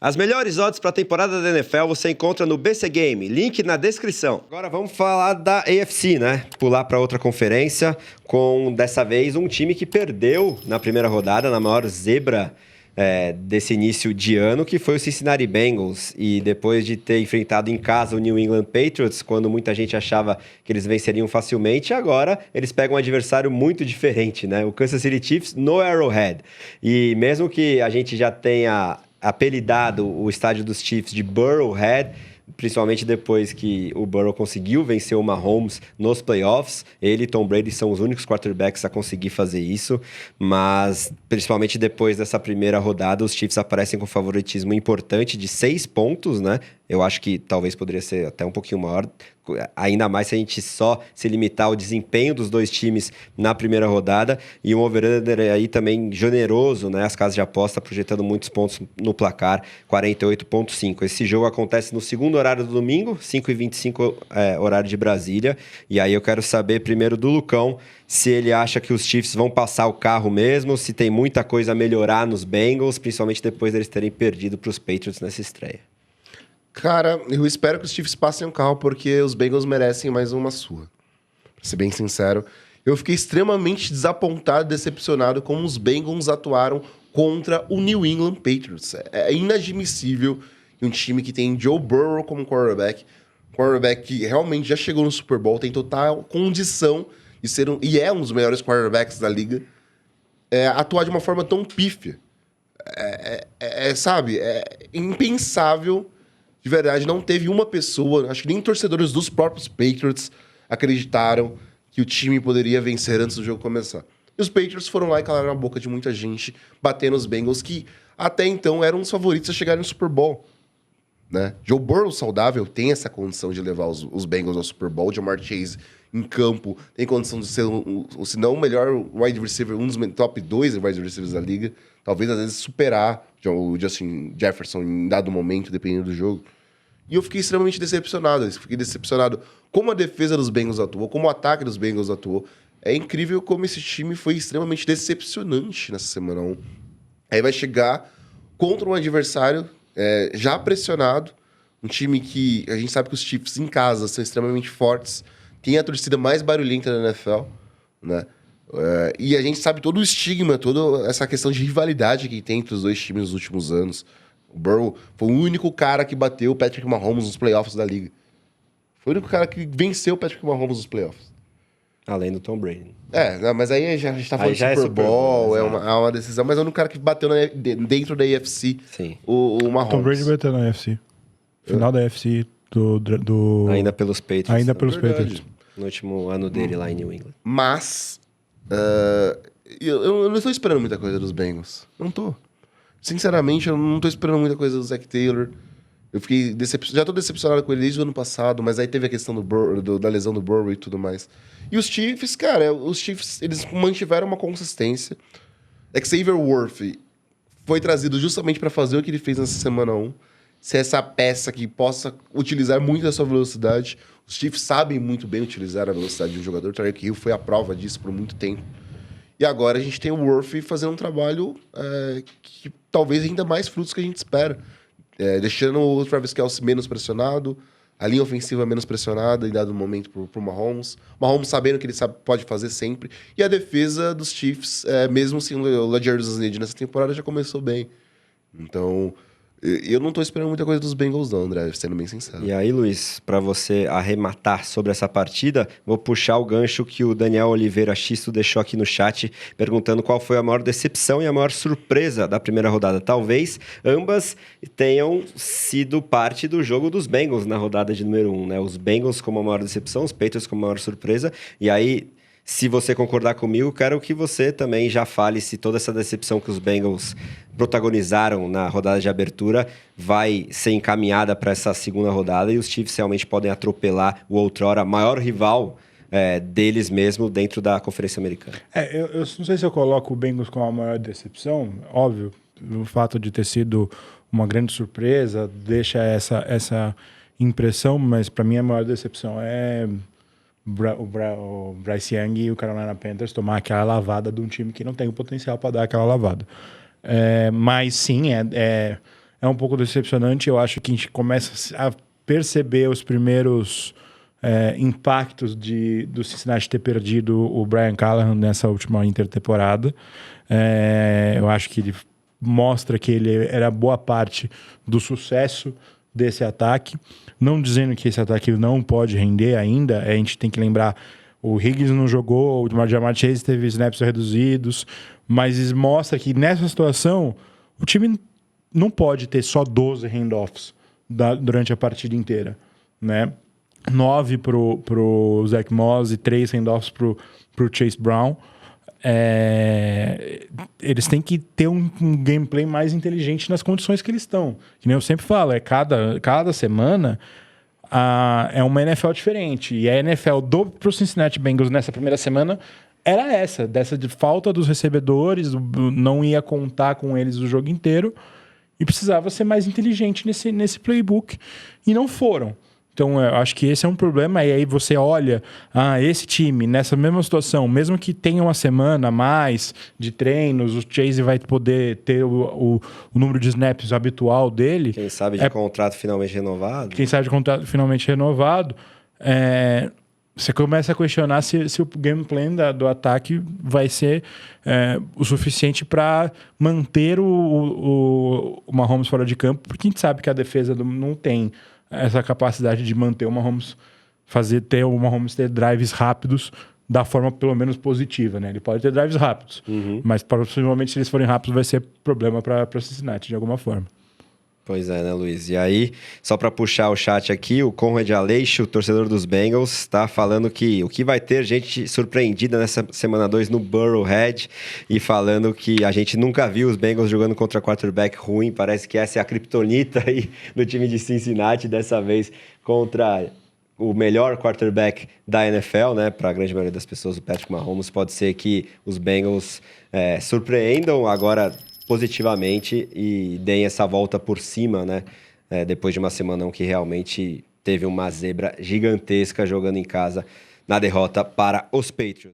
As melhores odds para a temporada da NFL você encontra no BC Game, link na descrição. Agora vamos falar da AFC, né? Pular para outra conferência, com dessa vez um time que perdeu na primeira rodada, na maior zebra desse início de ano, que foi o Cincinnati Bengals. E depois de ter enfrentado em casa o New England Patriots, quando muita gente achava que eles venceriam facilmente, agora eles pegam um adversário muito diferente, né? O Kansas City Chiefs no Arrowhead. E mesmo que a gente já tenha apelidado o estádio dos Chiefs de Burrowhead, principalmente depois que o Burrow conseguiu vencer o Mahomes nos playoffs. Ele e Tom Brady são os únicos quarterbacks a conseguir fazer isso, mas principalmente depois dessa primeira rodada, os Chiefs aparecem com favoritismo importante de 6 pontos, né? Eu acho que talvez poderia ser até um pouquinho maior, ainda mais se a gente só se limitar ao desempenho dos dois times na primeira rodada, e um over-under aí também generoso, né? As casas de aposta projetando muitos pontos no placar, 48,5. Esse jogo acontece no segundo horário do domingo, 5h25 horário de Brasília, e aí eu quero saber primeiro do Lucão se ele acha que os Chiefs vão passar o carro mesmo, se tem muita coisa a melhorar nos Bengals, principalmente depois deles terem perdido para os Patriots nessa estreia. Cara, eu espero que os Chiefs passem o carro, porque os Bengals merecem mais uma surra. Pra ser bem sincero, eu fiquei extremamente desapontado e decepcionado como os Bengals atuaram contra o New England Patriots. É inadmissível que um time que tem Joe Burrow como quarterback que realmente já chegou no Super Bowl, tem total condição de ser e é um dos melhores quarterbacks da liga, atuar de uma forma tão pífia. Sabe, é impensável. De verdade, não teve uma pessoa, acho que nem torcedores dos próprios Patriots acreditaram que o time poderia vencer antes do jogo começar. E os Patriots foram lá e calaram a boca de muita gente, batendo os Bengals, que até então eram os favoritos a chegarem no Super Bowl. Né? Joe Burrow saudável tem essa condição de levar os Bengals ao Super Bowl. Jamar Chase em campo tem condição de ser, se não o melhor wide receiver, um dos top 2 wide receivers da liga. Talvez, às vezes, superar o Justin Jefferson em dado momento, dependendo do jogo. E eu fiquei extremamente decepcionado. Fiquei decepcionado como a defesa dos Bengals atuou, como o ataque dos Bengals atuou. É incrível como esse time foi extremamente decepcionante nessa semana 1. Aí vai chegar contra um adversário já pressionado, um time que a gente sabe que os Chiefs em casa são extremamente fortes, tem a torcida mais barulhenta da NFL, né? E a gente sabe todo o estigma, toda essa questão de rivalidade que tem entre os dois times nos últimos anos. O Burrow foi o único cara que bateu o Patrick Mahomes nos playoffs da liga. Foi o único cara que venceu o Patrick Mahomes nos playoffs. Além do Tom Brady. Mas aí a gente tá falando de Super Bowl, é uma decisão, mas é o único cara que bateu dentro da AFC. Sim. O Mahomes. Tom Brady bateu na AFC. Final da AFC do... Ainda pelos Patriots. Ainda pelos Patriots. No último ano dele lá em New England. Mas eu não estou esperando muita coisa dos Bengals. Não tô. Sinceramente, eu não tô esperando muita coisa do Zach Taylor. Eu fiquei já tô decepcionado com ele desde o ano passado, mas aí teve a questão da lesão do Burrow e tudo mais. E os Chiefs, cara, eles mantiveram uma consistência. Xavier Worthy foi trazido justamente para fazer o que ele fez nessa semana 1. Ser essa peça que possa utilizar muito a sua velocidade. Os Chiefs sabem muito bem utilizar a velocidade de um jogador. O Tyreek Hill foi a prova disso por muito tempo. E agora a gente tem o Worthy fazendo um trabalho que talvez ainda mais frutos que a gente espera. Deixando o Travis Kelce menos pressionado, a linha ofensiva menos pressionada em dado momento pro Mahomes. Mahomes sabendo que ele pode fazer sempre. E a defesa dos Chiefs, mesmo sem o L'Jarius Sneed nessa temporada, já começou bem. Então, eu não tô esperando muita coisa dos Bengals não, André, sendo bem sincero. E aí, Luiz, para você arrematar sobre essa partida, vou puxar o gancho que o Daniel Oliveira Xisto deixou aqui no chat, perguntando qual foi a maior decepção e a maior surpresa da primeira rodada. Talvez ambas tenham sido parte do jogo dos Bengals na rodada de número 1, né? Os Bengals como a maior decepção, os Patriots como a maior surpresa. E aí, se você concordar comigo, quero que você também já fale se toda essa decepção que os Bengals protagonizaram na rodada de abertura vai ser encaminhada para essa segunda rodada e os Chiefs realmente podem atropelar o outrora maior rival deles mesmo dentro da Conferência Americana. Eu não sei se eu coloco o Bengals como a maior decepção, óbvio, o fato de ter sido uma grande surpresa deixa essa impressão, mas para mim a maior decepção é o Bryce Young e o Carolina Panthers tomar aquela lavada de um time que não tem o potencial para dar aquela lavada. Mas sim, é é um pouco decepcionante. Eu acho que a gente começa a perceber os primeiros impactos do Cincinnati ter perdido o Brian Callahan nessa última intertemporada. Eu acho que ele mostra que ele era boa parte do sucesso desse ataque. Não dizendo que esse ataque não pode render ainda, a gente tem que lembrar, o Higgins não jogou, o Ja'Marr Chase teve snaps reduzidos, mas mostra que nessa situação o time não pode ter só 12 handoffs durante a partida inteira, né? 9 pro Zach Moss e 3 handoffs pro Chase Brown. Eles têm que ter um gameplay mais inteligente nas condições que eles estão. Que nem eu sempre falo, cada semana é uma NFL diferente. E a NFL pro Cincinnati Bengals nessa primeira semana era dessa de falta dos recebedores, não ia contar com eles o jogo inteiro e precisava ser mais inteligente nesse playbook. E não foram. Então, eu acho que esse é um problema. E aí você olha, esse time, nessa mesma situação, mesmo que tenha uma semana a mais de treinos, o Chase vai poder ter o número de snaps habitual dele. Quem sabe de contrato finalmente renovado. Quem sabe de contrato finalmente renovado. Você começa a questionar se o game plan do ataque vai ser o suficiente para manter o Mahomes fora de campo, porque a gente sabe que a defesa não tem essa capacidade de manter o Mahomes, ter o Mahomes ter drives rápidos da forma pelo menos positiva, né? Ele pode ter drives rápidos, mas possivelmente se eles forem rápidos vai ser problema para Cincinnati de alguma forma. Pois é, né, Luiz? E aí, só para puxar o chat aqui, o Conrad Aleixo, o torcedor dos Bengals, está falando que o que vai ter gente surpreendida nessa semana 2 no Burrowhead e falando que a gente nunca viu os Bengals jogando contra quarterback ruim, parece que essa é a criptonita aí do time de Cincinnati, dessa vez contra o melhor quarterback da NFL, né? Para a grande maioria das pessoas, o Patrick Mahomes. Pode ser que os Bengals surpreendam agora positivamente e deem essa volta por cima, né? Depois de uma semana que realmente teve uma zebra gigantesca jogando em casa na derrota para os Patriots.